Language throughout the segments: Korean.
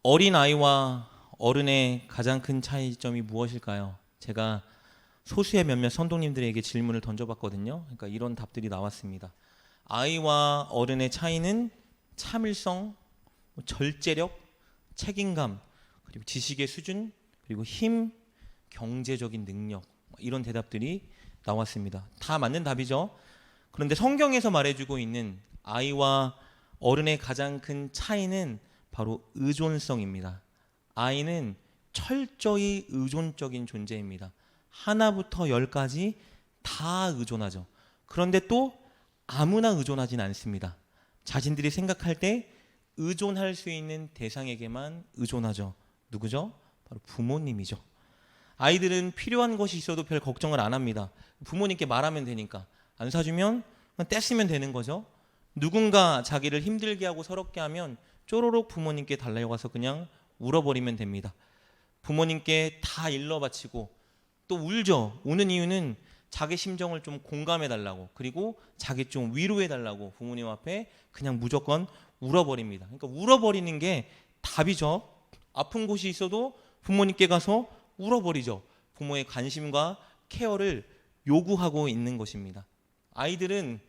어린아이와 어른의 가장 큰 차이점이 무엇일까요? 제가 소수의 몇몇 선동님들에게 질문을 던져봤거든요. 그러니까 이런 답들이 나왔습니다. 아이와 어른의 차이는 참을성, 절제력, 책임감, 그리고 지식의 수준, 그리고 힘, 경제적인 능력, 이런 대답들이 나왔습니다. 다 맞는 답이죠. 그런데 성경에서 말해주고 있는 아이와 어른의 가장 큰 차이는 바로 의존성입니다. 아이는 철저히 의존적인 존재입니다. 하나부터 열까지 다 의존하죠. 그런데 또 아무나 의존하진 않습니다. 자신들이 생각할 때 의존할 수 있는 대상에게만 의존하죠. 누구죠? 바로 부모님이죠. 아이들은 필요한 것이 있어도 별 걱정을 안 합니다. 부모님께 말하면 되니까. 안 사주면 그냥 떼쓰면 되는 거죠. 누군가 자기를 힘들게 하고 서럽게 하면 쪼로록 부모님께 달려가서 그냥 울어버리면 됩니다. 부모님께 다 일러 바치고 또 울죠. 우는 이유는 자기 심정을 좀 공감해 달라고, 그리고 자기 좀 위로해 달라고 부모님 앞에 그냥 무조건 울어버립니다. 그러니까 울어버리는 게 답이죠. 아픈 곳이 있어도 부모님께 가서 울어버리죠. 부모의 관심과 케어를 요구하고 있는 것입니다. 아이들은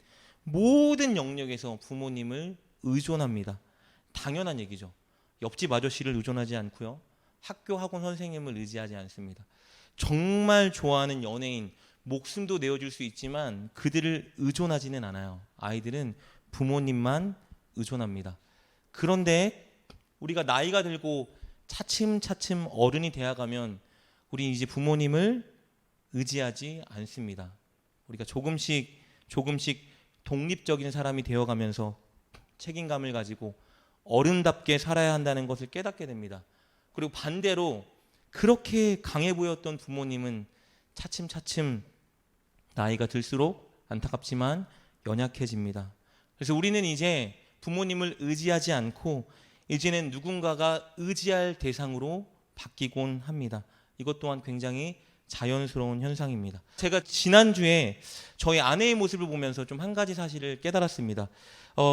모든 영역에서 부모님을 의존합니다. 당연한 얘기죠. 옆집 아저씨를 의존하지 않고요. 학교 학원 선생님을 의지하지 않습니다. 정말 좋아하는 연예인, 목숨도 내어줄 수 있지만 그들을 의존하지는 않아요. 아이들은 부모님만 의존합니다. 그런데 우리가 나이가 들고 차츰차츰 어른이 되어가면 우리 이제 부모님을 의지하지 않습니다. 우리가 조금씩 독립적인 사람이 되어가면서 책임감을 가지고 어른답게 살아야 한다는 것을 깨닫게 됩니다. 그리고 반대로 그렇게 강해 보였던 부모님은 차츰차츰 나이가 들수록 안타깝지만 연약해집니다. 그래서 우리는 이제 부모님을 의지하지 않고 이제는 누군가가 의지할 대상으로 바뀌곤 합니다. 이것 또한 굉장히 자연스러운 현상입니다. 제가 지난주에 저희 아내의 모습을 보면서 좀 한 가지 사실을 깨달았습니다.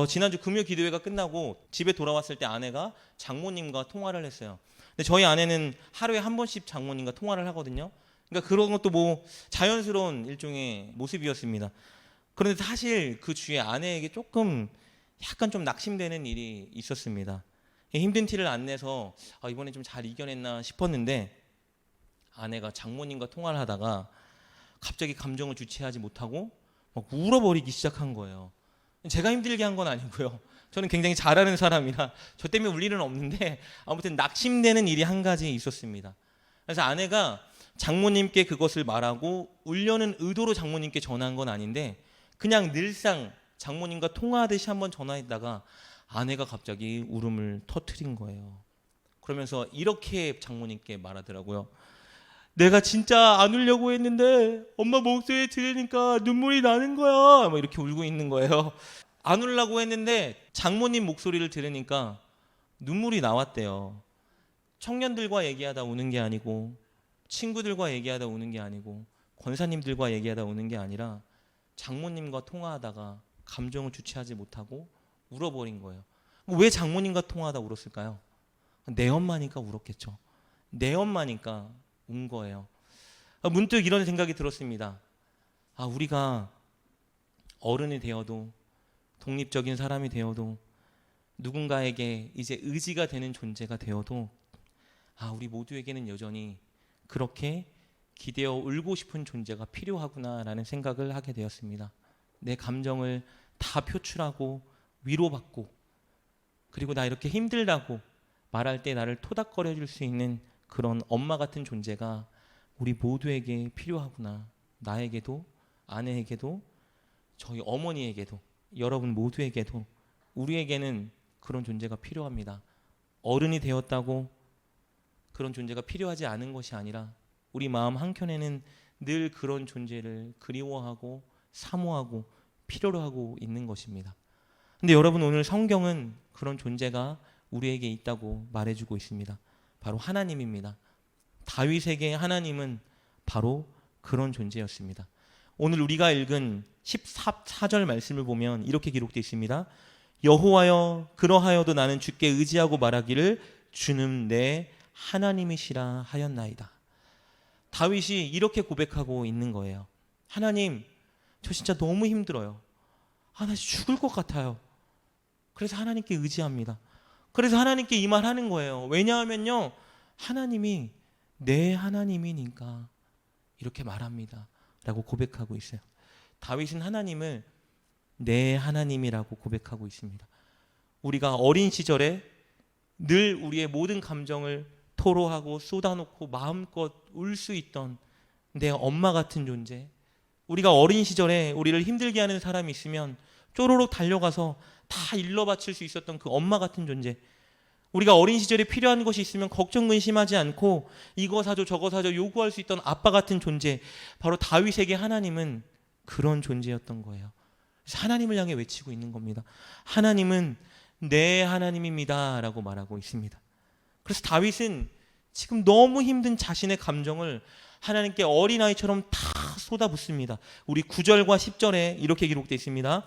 지난주 금요 기도회가 끝나고 집에 돌아왔을 때 아내가 장모님과 통화를 했어요. 근데 저희 아내는 하루에 한 번씩 장모님과 통화를 하거든요. 그러니까 그런 것도 뭐 자연스러운 일종의 모습이었습니다. 그런데 사실 그 주에 아내에게 약간 좀 낙심되는 일이 있었습니다. 힘든 티를 안 내서 이번에 좀 잘 이겨냈나 싶었는데 아내가 장모님과 통화를 하다가 갑자기 감정을 주체하지 못하고 막 울어버리기 시작한 거예요. 제가 힘들게 한 건 아니고요. 저는 굉장히 잘하는 사람이라 저 때문에 울 일은 없는데 아무튼 낙심되는 일이 한 가지 있었습니다. 그래서 아내가 장모님께 그것을 말하고 울려는 의도로 장모님께 전화한 건 아닌데 그냥 늘상 장모님과 통화하듯이 한번 전화했다가 아내가 갑자기 울음을 터뜨린 거예요. 그러면서 이렇게 장모님께 말하더라고요. 내가 진짜 안 울려고 했는데 엄마 목소리 들으니까 눈물이 나는 거야. 막 이렇게 울고 있는 거예요. 안 울려고 했는데 장모님 목소리를 들으니까 눈물이 나왔대요. 청년들과 얘기하다 우는 게 아니고 친구들과 얘기하다 우는 게 아니고 권사님들과 얘기하다 우는 게 아니라 장모님과 통화하다가 감정을 주체하지 못하고 울어버린 거예요. 왜 장모님과 통화하다 울었을까요? 내 엄마니까 울었겠죠. 내 엄마니까 운 거예요. 문득 이런 생각이 들었습니다. 우리가 어른이 되어도 독립적인 사람이 되어도 누군가에게 이제 의지가 되는 존재가 되어도 우리 모두에게는 여전히 그렇게 기대어 울고 싶은 존재가 필요하구나라는 생각을 하게 되었습니다. 내 감정을 다 표출하고 위로받고 그리고 나 이렇게 힘들다고 말할 때 나를 토닥거려 줄 수 있는 그런 엄마 같은 존재가 우리 모두에게 필요하구나. 나에게도, 아내에게도, 저희 어머니에게도, 여러분 모두에게도 우리에게는 그런 존재가 필요합니다. 어른이 되었다고 그런 존재가 필요하지 않은 것이 아니라 우리 마음 한켠에는 늘 그런 존재를 그리워하고 사모하고 필요로 하고 있는 것입니다. 근데 여러분, 오늘 성경은 그런 존재가 우리에게 있다고 말해주고 있습니다. 바로 하나님입니다. 다윗에게 하나님은 바로 그런 존재였습니다. 오늘 우리가 읽은 14절 말씀을 보면 이렇게 기록되어 있습니다. 여호와여, 그러하여도 나는 주께 의지하고 말하기를 주는 내 하나님이시라 하였나이다. 다윗이 이렇게 고백하고 있는 거예요. 하나님, 저 진짜 너무 힘들어요. 나 죽을 것 같아요. 그래서 하나님께 의지합니다. 그래서 하나님께 이 말 하는 거예요. 왜냐하면요, 하나님이 내 하나님이니까 이렇게 말합니다 라고 고백하고 있어요. 다윗은 하나님을 내 하나님이라고 고백하고 있습니다. 우리가 어린 시절에 늘 우리의 모든 감정을 토로하고 쏟아놓고 마음껏 울 수 있던 내 엄마 같은 존재, 우리가 어린 시절에 우리를 힘들게 하는 사람이 있으면 쪼로록 달려가서 다 일러 바칠 수 있었던 그 엄마 같은 존재, 우리가 어린 시절에 필요한 것이 있으면 걱정 근심하지 않고 이거 사줘 저거 사줘 요구할 수 있던 아빠 같은 존재, 바로 다윗에게 하나님은 그런 존재였던 거예요. 그래서 하나님을 향해 외치고 있는 겁니다. 하나님은 내 하나님입니다 라고 말하고 있습니다. 그래서 다윗은 지금 너무 힘든 자신의 감정을 하나님께 어린아이처럼 다 쏟아붓습니다. 우리 9절과 10절에 이렇게 기록되어 있습니다.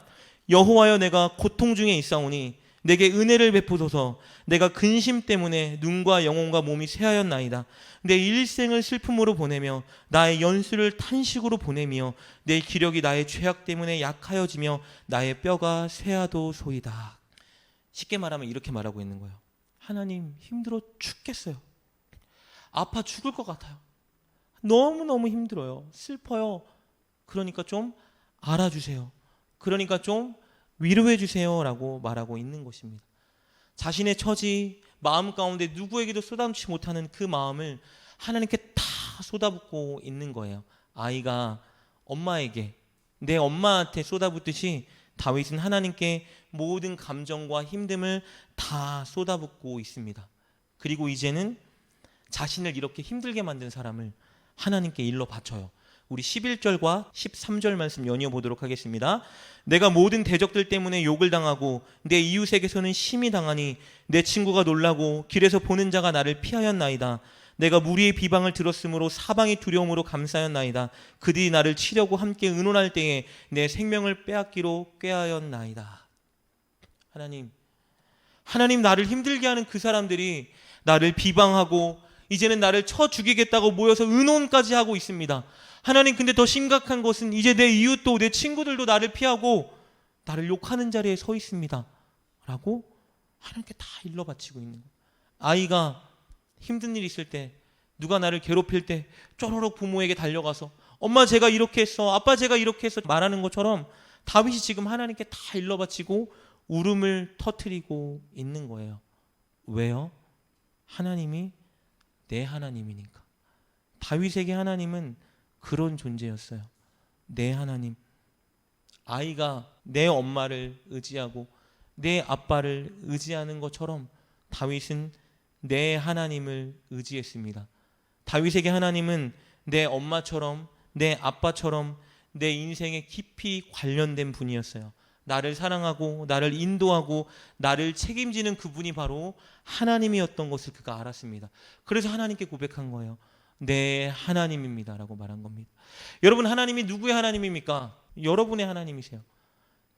여호와여, 내가 고통 중에 있사오니 내게 은혜를 베푸소서. 내가 근심 때문에 눈과 영혼과 몸이 쇠하였나이다. 내 일생을 슬픔으로 보내며 나의 연수를 탄식으로 보내며 내 기력이 나의 죄악 때문에 약하여지며 나의 뼈가 쇠하도소이다. 쉽게 말하면 이렇게 말하고 있는 거예요. 하나님, 힘들어 죽겠어요. 아파 죽을 것 같아요. 너무너무 힘들어요. 슬퍼요. 그러니까 좀 알아주세요. 그러니까 좀 위로해 주세요 라고 말하고 있는 것입니다. 자신의 처지, 마음 가운데 누구에게도 쏟아놓지 못하는 그 마음을 하나님께 다 쏟아붓고 있는 거예요. 아이가 엄마에게, 내 엄마한테 쏟아붓듯이 다윗은 하나님께 모든 감정과 힘듦을 다 쏟아붓고 있습니다. 그리고 이제는 자신을 이렇게 힘들게 만든 사람을 하나님께 일러 바쳐요. 우리 11절과 13절 말씀 연이어 보도록 하겠습니다. 내가 모든 대적들 때문에 욕을 당하고 내 이웃에게서는 심히 당하니 내 친구가 놀라고 길에서 보는 자가 나를 피하였나이다. 내가 무리의 비방을 들었으므로 사방이 두려움으로 감싸였나이다. 그들이 나를 치려고 함께 의논할 때에 내 생명을 빼앗기로 꾀하였나이다. 하나님, 나를 힘들게 하는 그 사람들이 나를 비방하고 이제는 나를 쳐 죽이겠다고 모여서 의논까지 하고 있습니다. 하나님, 근데 더 심각한 것은 이제 내 이웃도 내 친구들도 나를 피하고 나를 욕하는 자리에 서 있습니다 라고 하나님께 다 일러 바치고 있는 거예요. 아이가 힘든 일 있을 때, 누가 나를 괴롭힐 때 쪼로록 부모에게 달려가서 엄마 제가 이렇게 했어, 아빠 제가 이렇게 했어 말하는 것처럼 다윗이 지금 하나님께 다 일러 바치고 울음을 터뜨리고 있는 거예요. 왜요? 하나님이 내 하나님이니까. 다윗에게 하나님은 그런 존재였어요. 내 하나님. 아이가 내 엄마를 의지하고 내 아빠를 의지하는 것처럼 다윗은 내 하나님을 의지했습니다. 다윗에게 하나님은 내 엄마처럼, 내 아빠처럼 내 인생에 깊이 관련된 분이었어요. 나를 사랑하고 나를 인도하고 나를 책임지는 그분이 바로 하나님이었던 것을 그가 알았습니다. 그래서 하나님께 고백한 거예요. 내 하나님입니다 라고 말한 겁니다. 여러분, 하나님이 누구의 하나님입니까? 여러분의 하나님이세요.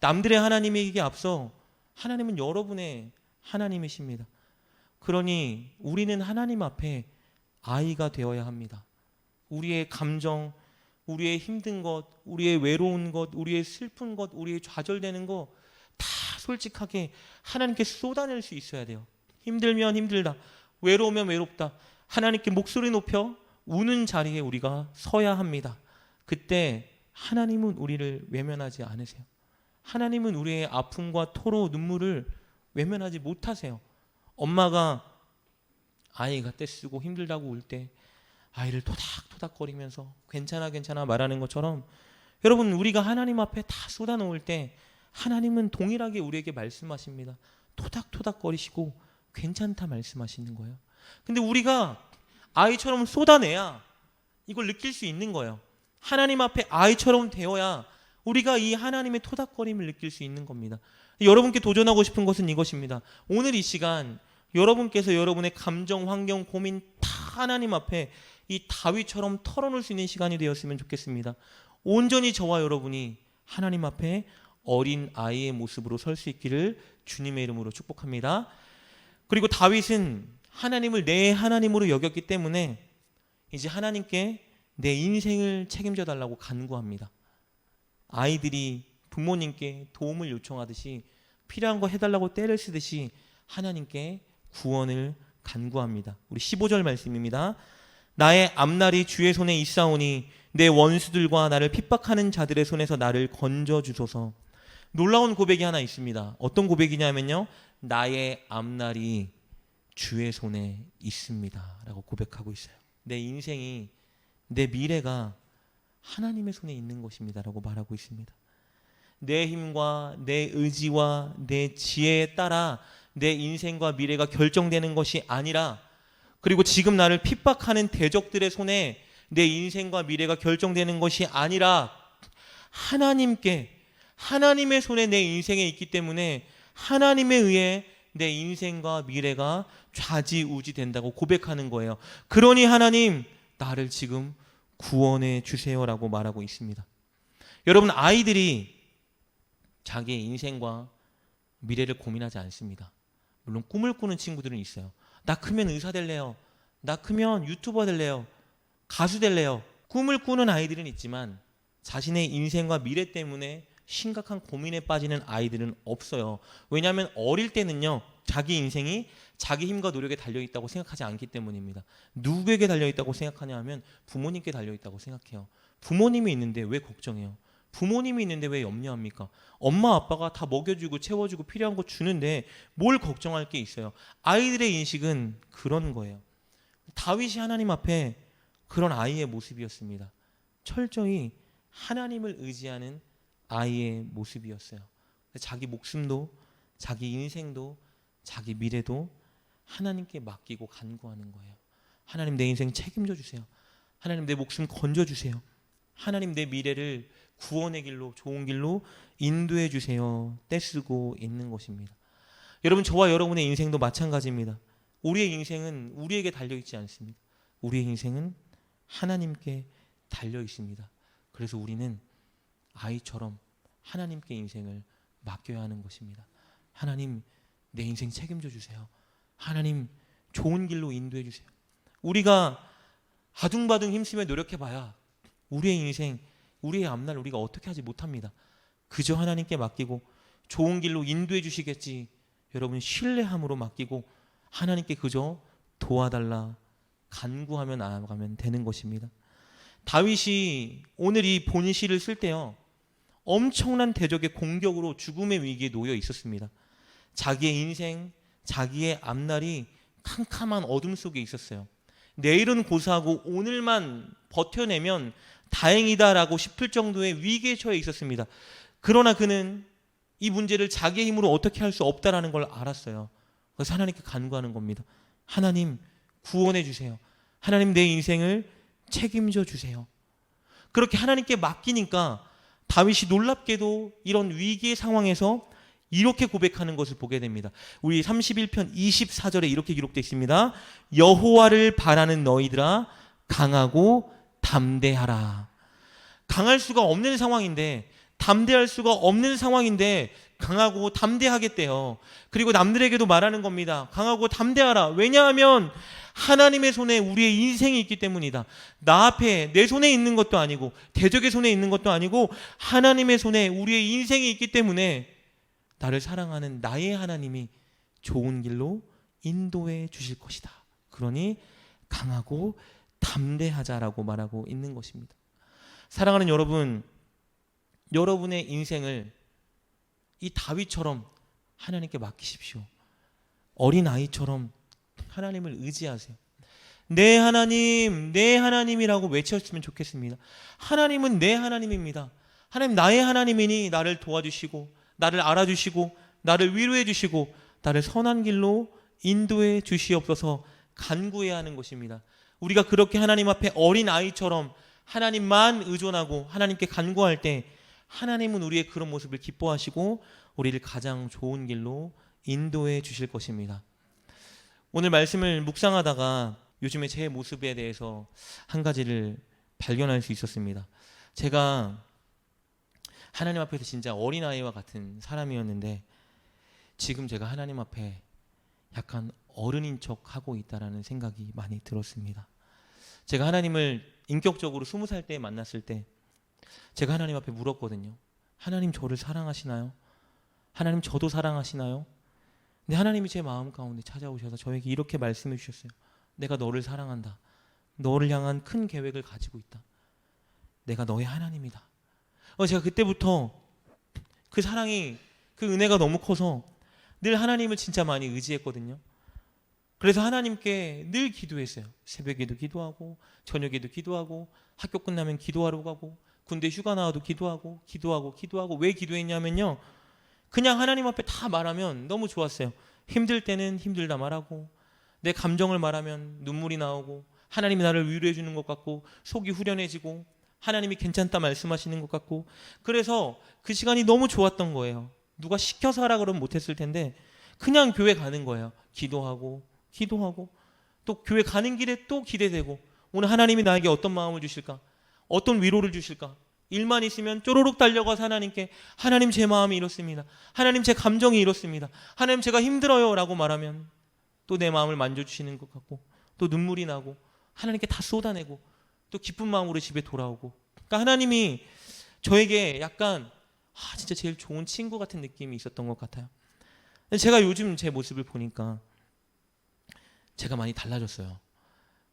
남들의 하나님에게 앞서 하나님은 여러분의 하나님이십니다. 그러니 우리는 하나님 앞에 아이가 되어야 합니다. 우리의 감정, 우리의 힘든 것, 우리의 외로운 것, 우리의 슬픈 것, 우리의 좌절되는 거 다 솔직하게 하나님께 쏟아낼 수 있어야 돼요. 힘들면 힘들다, 외로우면 외롭다, 하나님께 목소리 높여 우는 자리에 우리가 서야 합니다. 그때 하나님은 우리를 외면하지 않으세요. 하나님은 우리의 아픔과 토로 눈물을 외면하지 못하세요. 엄마가 아이가 떼쓰고 힘들다고 울 때 아이를 토닥토닥거리면서 괜찮아 말하는 것처럼, 여러분, 우리가 하나님 앞에 다 쏟아놓을 때 하나님은 동일하게 우리에게 말씀하십니다. 토닥토닥거리시고 괜찮다 말씀하시는 거예요. 근데 우리가 아이처럼 쏟아내야 이걸 느낄 수 있는 거예요. 하나님 앞에 아이처럼 되어야 우리가 이 하나님의 토닥거림을 느낄 수 있는 겁니다. 여러분께 도전하고 싶은 것은 이것입니다. 오늘 이 시간 여러분께서 여러분의 감정, 환경, 고민 다 하나님 앞에 이 다윗처럼 털어놓을 수 있는 시간이 되었으면 좋겠습니다. 온전히 저와 여러분이 하나님 앞에 어린 아이의 모습으로 설 수 있기를 주님의 이름으로 축복합니다. 그리고 다윗은 하나님을 내 하나님으로 여겼기 때문에 이제 하나님께 내 인생을 책임져 달라고 간구합니다. 아이들이 부모님께 도움을 요청하듯이 필요한 거 해달라고 떼를 쓰듯이 하나님께 구원을 간구합니다. 우리 15절 말씀입니다. 나의 앞날이 주의 손에 있사오니 내 원수들과 나를 핍박하는 자들의 손에서 나를 건져 주소서. 놀라운 고백이 하나 있습니다. 어떤 고백이냐면요, 나의 앞날이 주의 손에 있습니다 라고 고백하고 있어요. 내 인생이, 내 미래가 하나님의 손에 있는 것입니다 라고 말하고 있습니다. 내 힘과 내 의지와 내 지혜에 따라 내 인생과 미래가 결정되는 것이 아니라, 그리고 지금 나를 핍박하는 대적들의 손에 내 인생과 미래가 결정되는 것이 아니라 하나님께, 하나님의 손에 내 인생에 있기 때문에 하나님에 의해 내 인생과 미래가 좌지우지 된다고 고백하는 거예요. 그러니 하나님, 나를 지금 구원해 주세요라고 말하고 있습니다. 여러분, 아이들이 자기의 인생과 미래를 고민하지 않습니다. 물론 꿈을 꾸는 친구들은 있어요. 나 크면 의사 될래요. 나 크면 유튜버 될래요. 가수 될래요. 꿈을 꾸는 아이들은 있지만 자신의 인생과 미래 때문에 심각한 고민에 빠지는 아이들은 없어요. 왜냐하면 어릴 때는요, 자기 인생이 자기 힘과 노력에 달려있다고 생각하지 않기 때문입니다. 누구에게 달려있다고 생각하냐 하면 부모님께 달려있다고 생각해요. 부모님이 있는데 왜 걱정해요? 부모님이 있는데 왜 염려합니까? 엄마 아빠가 다 먹여주고 채워주고 필요한 거 주는데 뭘 걱정할 게 있어요? 아이들의 인식은 그런 거예요. 다윗이 하나님 앞에 그런 아이의 모습이었습니다. 철저히 하나님을 의지하는 아이의 모습이었어요. 자기 목숨도, 자기 인생도, 자기 미래도 하나님께 맡기고 간구하는 거예요. 하나님, 내 인생 책임져 주세요. 하나님, 내 목숨 건져 주세요. 하나님, 내 미래를 구원의 길로, 좋은 길로 인도해 주세요. 떼쓰고 있는 것입니다. 여러분, 저와 여러분의 인생도 마찬가지입니다. 우리의 인생은 우리에게 달려있지 않습니다. 우리의 인생은 하나님께 달려 있습니다. 그래서 우리는 아이처럼 하나님께 인생을 맡겨야 하는 것입니다. 하나님, 내 인생 책임져 주세요. 하나님, 좋은 길로 인도해 주세요. 우리가 아둥바둥 힘쓰며 노력해봐야 우리의 인생, 우리의 앞날 우리가 어떻게 하지 못합니다. 그저 하나님께 맡기고 좋은 길로 인도해 주시겠지, 여러분 신뢰함으로 맡기고 하나님께 그저 도와달라 간구하며 나아가면 되는 것입니다. 다윗이 오늘 이 본시를 쓸 때요, 엄청난 대적의 공격으로 죽음의 위기에 놓여 있었습니다. 자기의 인생, 자기의 앞날이 캄캄한 어둠 속에 있었어요. 내일은 고사하고 오늘만 버텨내면 다행이다라고 싶을 정도의 위기에 처해 있었습니다. 그러나 그는 이 문제를 자기의 힘으로 어떻게 할 수 없다라는 걸 알았어요. 그래서 하나님께 간구하는 겁니다. 하나님, 구원해 주세요. 하나님, 내 인생을 책임져 주세요. 그렇게 하나님께 맡기니까 다윗이 놀랍게도 이런 위기의 상황에서 이렇게 고백하는 것을 보게 됩니다. 우리 31편 24절에 이렇게 기록되어 있습니다. 여호와를 바라는 너희들아, 강하고 담대하라. 강할 수가 없는 상황인데, 담대할 수가 없는 상황인데 강하고 담대하겠대요. 그리고 남들에게도 말하는 겁니다. 강하고 담대하라. 왜냐하면 하나님의 손에 우리의 인생이 있기 때문이다. 나 앞에 내 손에 있는 것도 아니고 대적의 손에 있는 것도 아니고 하나님의 손에 우리의 인생이 있기 때문에 나를 사랑하는 나의 하나님이 좋은 길로 인도해 주실 것이다. 그러니 강하고 담대하자라고 말하고 있는 것입니다. 사랑하는 여러분, 여러분의 인생을 이 다윗처럼 하나님께 맡기십시오. 어린아이처럼 하나님을 의지하세요. 내 하나님, 내 하나님이라고 외쳤으면 좋겠습니다. 하나님은 내 하나님입니다. 하나님, 나의 하나님이니 나를 도와주시고 나를 알아주시고 나를 위로해 주시고 나를 선한 길로 인도해 주시옵소서 간구해야 하는 것입니다. 우리가 그렇게 하나님 앞에 어린아이처럼 하나님만 의존하고 하나님께 간구할 때 하나님은 우리의 그런 모습을 기뻐하시고 우리를 가장 좋은 길로 인도해 주실 것입니다. 오늘 말씀을 묵상하다가 요즘에 제 모습에 대해서 한 가지를 발견할 수 있었습니다. 제가 하나님 앞에서 진짜 어린아이와 같은 사람이었는데 지금 제가 하나님 앞에 약간 어른인 척 하고 있다라는 생각이 많이 들었습니다. 제가 하나님을 인격적으로 20살 때 만났을 때 제가 하나님 앞에 물었거든요. 하나님 저를 사랑하시나요? 하나님 저도 사랑하시나요? 근데 하나님이 제 마음 가운데 찾아오셔서 저에게 이렇게 말씀해 주셨어요. 내가 너를 사랑한다. 너를 향한 큰 계획을 가지고 있다. 내가 너의 하나님이다. 제가 그때부터 그 사랑이, 그 은혜가 너무 커서 늘 하나님을 진짜 많이 의지했거든요. 그래서 하나님께 늘 기도했어요. 새벽에도 기도하고 저녁에도 기도하고 학교 끝나면 기도하러 가고 군대 휴가 나와도 기도하고. 왜 기도했냐면요, 그냥 하나님 앞에 다 말하면 너무 좋았어요. 힘들 때는 힘들다 말하고, 내 감정을 말하면 눈물이 나오고, 하나님이 나를 위로해 주는 것 같고, 속이 후련해지고, 하나님이 괜찮다 말씀하시는 것 같고, 그래서 그 시간이 너무 좋았던 거예요. 누가 시켜서 하라 그러면 못했을 텐데 그냥 교회 가는 거예요. 기도하고 또 교회 가는 길에 또 기대되고, 오늘 하나님이 나에게 어떤 마음을 주실까, 어떤 위로를 주실까. 일만 있으면 쪼로록 달려가서 하나님께, 하나님 제 마음이 이렇습니다, 하나님 제 감정이 이렇습니다, 하나님 제가 힘들어요 라고 말하면 또 내 마음을 만져주시는 것 같고, 또 눈물이 나고 하나님께 다 쏟아내고 또 기쁜 마음으로 집에 돌아오고. 그러니까 하나님이 저에게 약간 진짜 제일 좋은 친구 같은 느낌이 있었던 것 같아요. 제가 요즘 제 모습을 보니까 제가 많이 달라졌어요.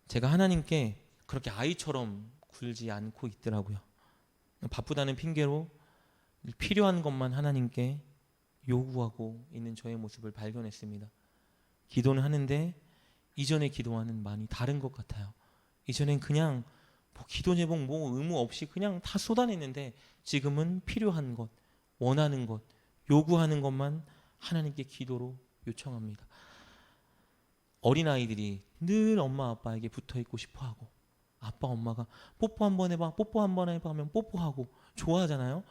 제가 하나님께 그렇게 아이처럼 굴지 않고 있더라고요. 바쁘다는 핑계로 필요한 것만 하나님께 요구하고 있는 저의 모습을 발견했습니다. 기도는 하는데 이전의 기도와는 많이 다른 것 같아요. 이전엔 그냥 기도 제목 의무 없이 그냥 다 쏟아냈는데, 지금은 필요한 것, 원하는 것, 요구하는 것만 하나님께 기도로 요청합니다. 어린아이들이 늘 엄마 아빠에게 붙어있고 싶어하고, 아빠 엄마가 뽀뽀 한번 해봐 하면 뽀뽀하고 좋아하잖아요.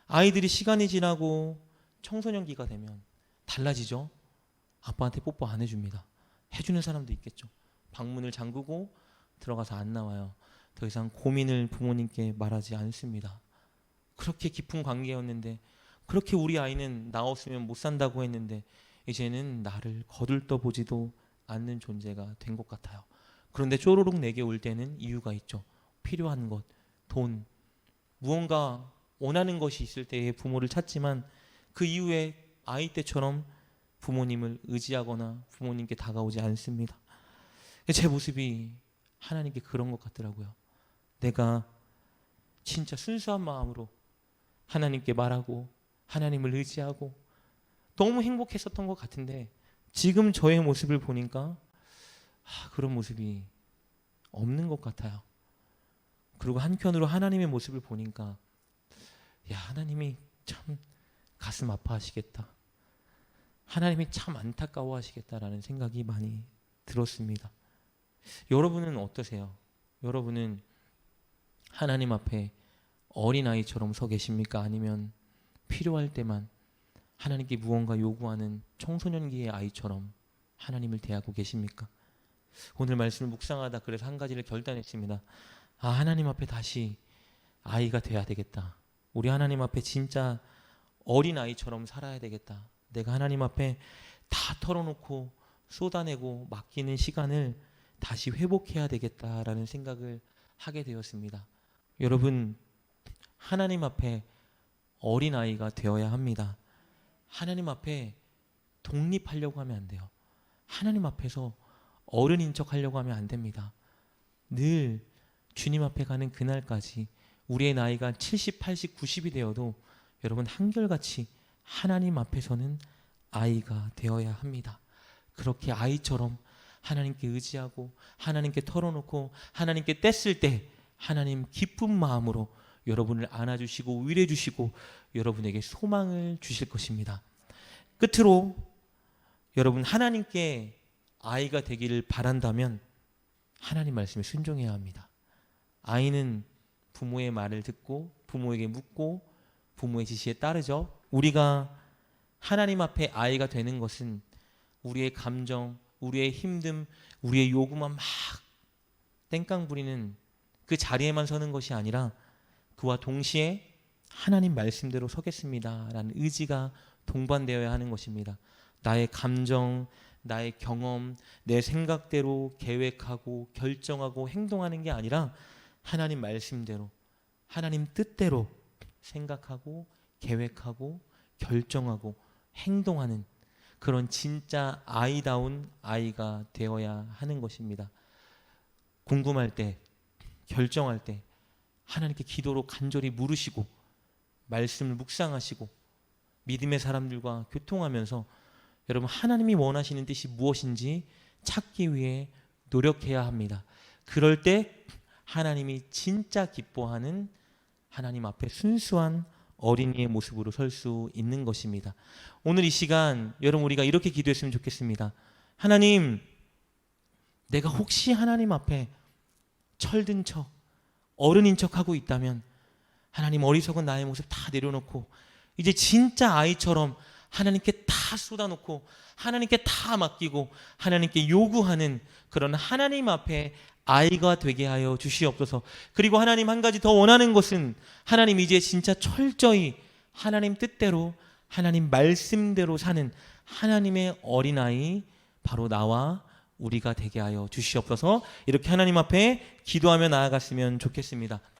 아이들이 시간이 지나고 청소년기가 되면 달라지죠. 아빠한테 뽀뽀 안 해줍니다. 해주는 사람도 있겠죠. 방문을 잠그고 들어가서 안 나와요. 더 이상 고민을 부모님께 말하지 않습니다. 그렇게 깊은 관계였는데, 그렇게 우리 아이는 나 없으면 못 산다고 했는데 이제는 나를 거들떠보지도 않는 존재가 된 것 같아요. 그런데 쪼로록 내게 올 때는 이유가 있죠. 필요한 것, 돈, 무언가 원하는 것이 있을 때에 부모를 찾지만 그 이후에 아이 때처럼 부모님을 의지하거나 부모님께 다가오지 않습니다. 제 모습이 하나님께 그런 것 같더라고요. 내가 진짜 순수한 마음으로 하나님께 말하고 하나님을 의지하고 너무 행복했었던 것 같은데, 지금 저의 모습을 보니까 그런 모습이 없는 것 같아요. 그리고 한편으로 하나님의 모습을 보니까 하나님이 참 가슴 아파하시겠다, 하나님이 참 안타까워하시겠다라는 생각이 많이 들었습니다. 여러분은 어떠세요? 여러분은 하나님 앞에 어린아이처럼 서 계십니까? 아니면 필요할 때만 하나님께 무언가 요구하는 청소년기의 아이처럼 하나님을 대하고 계십니까? 오늘 말씀을 묵상하다 그래서 한 가지를 결단했습니다. 하나님 앞에 다시 아이가 돼야 되겠다. 우리 하나님 앞에 진짜 어린아이처럼 살아야 되겠다. 내가 하나님 앞에 다 털어놓고 쏟아내고 맡기는 시간을 다시 회복해야 되겠다라는 생각을 하게 되었습니다. 여러분, 하나님 앞에 어린아이가 되어야 합니다. 하나님 앞에 독립하려고 하면 안 돼요. 하나님 앞에서 어른인 척 하려고 하면 안 됩니다. 늘 주님 앞에 가는 그날까지 우리의 나이가 70, 80, 90이 되어도 여러분 한결같이 하나님 앞에서는 아이가 되어야 합니다. 그렇게 아이처럼 하나님께 의지하고 하나님께 털어놓고 하나님께 뗐을 때 하나님 기쁜 마음으로 여러분을 안아주시고 위로해 주시고 여러분에게 소망을 주실 것입니다. 끝으로 여러분, 하나님께 아이가 되기를 바란다면 하나님 말씀에 순종해야 합니다. 아이는 부모의 말을 듣고 부모에게 묻고 부모의 지시에 따르죠. 우리가 하나님 앞에 아이가 되는 것은 우리의 감정, 우리의 힘듦, 우리의 요구만 막 땡깡 부리는 그 자리에만 서는 것이 아니라 그와 동시에 하나님 말씀대로 서겠습니다 라는 의지가 동반되어야 하는 것입니다. 나의 감정, 나의 경험, 내 생각대로 계획하고 결정하고 행동하는 게 아니라 하나님 말씀대로, 하나님 뜻대로 생각하고 계획하고 결정하고 행동하는 그런 진짜 아이다운 아이가 되어야 하는 것입니다. 궁금할 때, 결정할 때 하나님께 기도로 간절히 물으시고 말씀을 묵상하시고 믿음의 사람들과 교통하면서 여러분 하나님이 원하시는 뜻이 무엇인지 찾기 위해 노력해야 합니다. 그럴 때 하나님이 진짜 기뻐하는 하나님 앞에 순수한 어린이의 모습으로 설 수 있는 것입니다. 오늘 이 시간 여러분 우리가 이렇게 기도했으면 좋겠습니다. 하나님, 내가 혹시 하나님 앞에 철든 척, 어른인 척 하고 있다면 하나님 어리석은 나의 모습 다 내려놓고 이제 진짜 아이처럼 하나님께 다 쏟아놓고 하나님께 다 맡기고 하나님께 요구하는 그런 하나님 앞에 아이가 되게 하여 주시옵소서. 그리고 하나님 한 가지 더 원하는 것은 하나님 이제 진짜 철저히 하나님 뜻대로 하나님 말씀대로 사는 하나님의 어린아이 바로 나와 우리가 되게 하여 주시옵소서. 이렇게 하나님 앞에 기도하며 나아갔으면 좋겠습니다.